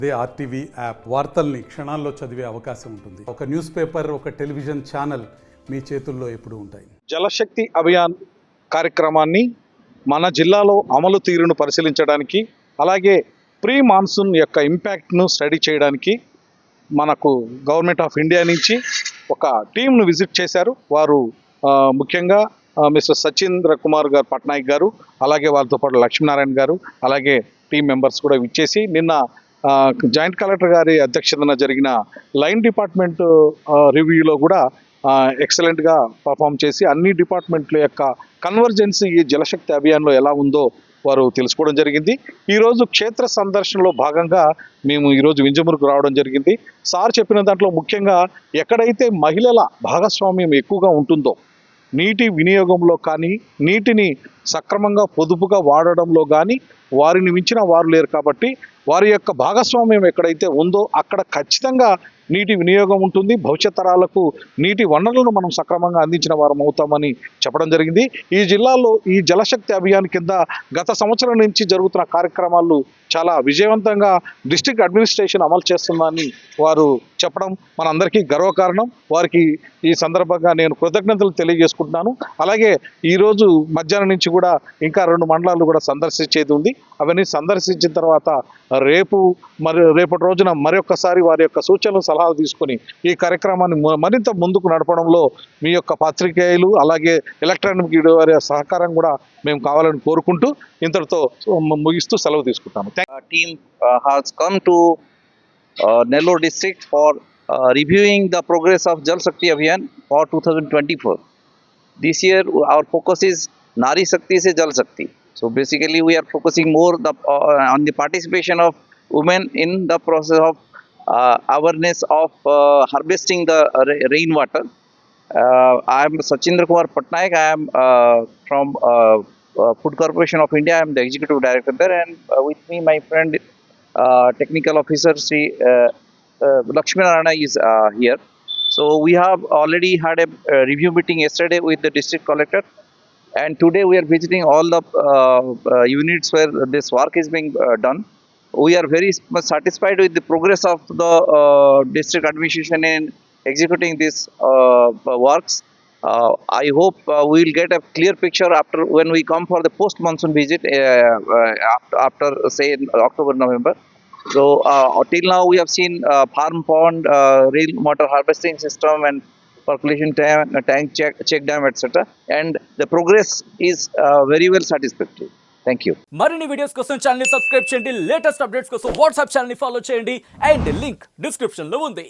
అదే RTV app వార్తల్ని క్షణాల్లో చదివే అవకాశం ఉంటుంది. ఒక న్యూస్ పేపర్, ఒక టెలివిజన్ ఛానల్ మీ చేతుల్లో ఎప్పుడూ ఉంటాయి. జలశక్తి అభియాన్ కార్యక్రమాన్ని మన జిల్లాలో అమలు తీరును పరిశీలించడానికి, అలాగే ప్రీ మాన్సూన్ యొక్క ఇంపాక్ట్ను స్టడీ చేయడానికి మనకు గవర్నమెంట్ ఆఫ్ ఇండియా నుంచి ఒక టీంను విజిట్ చేశారు. వారు ముఖ్యంగా మిస్టర్ సచీంద్ర కుమార్ గారు పట్నాయక్ గారు, అలాగే వారితో పాటు లక్ష్మీనారాయణ గారు, అలాగే టీం మెంబర్స్ కూడా ఇచ్చేసి నిన్న జాయింట్ కలెక్టర్ గారి అధ్యక్షతన జరిగిన లైన్ డిపార్ట్మెంట్ రివ్యూలో కూడా ఎక్సలెంట్గా పర్ఫామ్ చేసి అన్ని డిపార్ట్మెంట్ల యొక్క కన్వర్జెన్సీ ఈ జలశక్తి అభియాన్లో ఎలా ఉందో వారు తెలుసుకోవడం జరిగింది. ఈరోజు క్షేత్ర సందర్శనలో భాగంగా మేము ఈరోజు వింజమూరుకు రావడం జరిగింది. సార్ చెప్పిన దాంట్లో ముఖ్యంగా ఎక్కడైతే మహిళల భాగస్వామ్యం ఎక్కువగా ఉంటుందో, నీటి వినియోగంలో కానీ, నీటిని సక్రమంగా పొదుపుగా వాడడంలో కానీ వారిని మించిన వారు లేరు. కాబట్టి వారి యొక్క భాగస్వామ్యం ఎక్కడైతే ఉందో అక్కడ ఖచ్చితంగా నీటి వినియోగం ఉంటుంది. భవిష్యత్ తరాలకు నీటి వనరులను మనం సక్రమంగా అందించిన వారం అవుతామని చెప్పడం జరిగింది. ఈ జిల్లాలో ఈ జలశక్తి అభియాన్ కింద గత సంవత్సరం నుంచి జరుగుతున్న కార్యక్రమాలు చాలా విజయవంతంగా డిస్ట్రిక్ట్ అడ్మినిస్ట్రేషన్ అమలు చేస్తుందని వారు చెప్పడం మనందరికీ గర్వకారణం. వారికి ఈ సందర్భంగా నేను కృతజ్ఞతలు తెలియజేసుకుంటున్నాను. అలాగే ఈరోజు మధ్యాహ్నం నుంచి కూడా ఇంకా 2 మండలాలు కూడా సందర్శించేది ఉంది. అవన్నీ సందర్శించిన తర్వాత రేపటి రోజున మరొకసారి వారి యొక్క సూచనలు సలహాలు తీసుకొని ఈ కార్యక్రమాన్ని మరింత ముందుకు నడపడంలో మీ యొక్క పాత్రికేయులు అలాగే ఎలక్ట్రానిక్ మీడియా వారి సహకారం కూడా మేము కావాలని కోరుకుంటూ ఇంతటితో ముగిస్తూ సెలవు తీసుకుంటాము. Team has come to Nellore district for reviewing the progress of Jal Shakti Abhiyan for 2024. This year our focus is Nari Shakti se Jal Shakti. So basically we are focusing more on the participation of women in the process of awareness of harvesting the rainwater. I am Sachindra Kumar Patnaik. I am from Food Corporation of India. I am the executive director there, and with me my friend technical officer Sri Lakshminarayana is here. So we have already had a review meeting yesterday with the district collector, and today we are visiting all the units where this work is being done. We are very much satisfied with the progress of the district administration in executing these works. I hope we will get a clear picture when we come for the post monsoon visit after say in October, November. So till now we have seen farm pond, rain water harvesting system and percolation tank check dam etc. And the progress is very well satisfactory. Thank you. మరిన్ని videos కోసం channel ని subscribe చేయండి, latest updates కోసం WhatsApp channel ని follow చేయండి and link description లో ఉంది.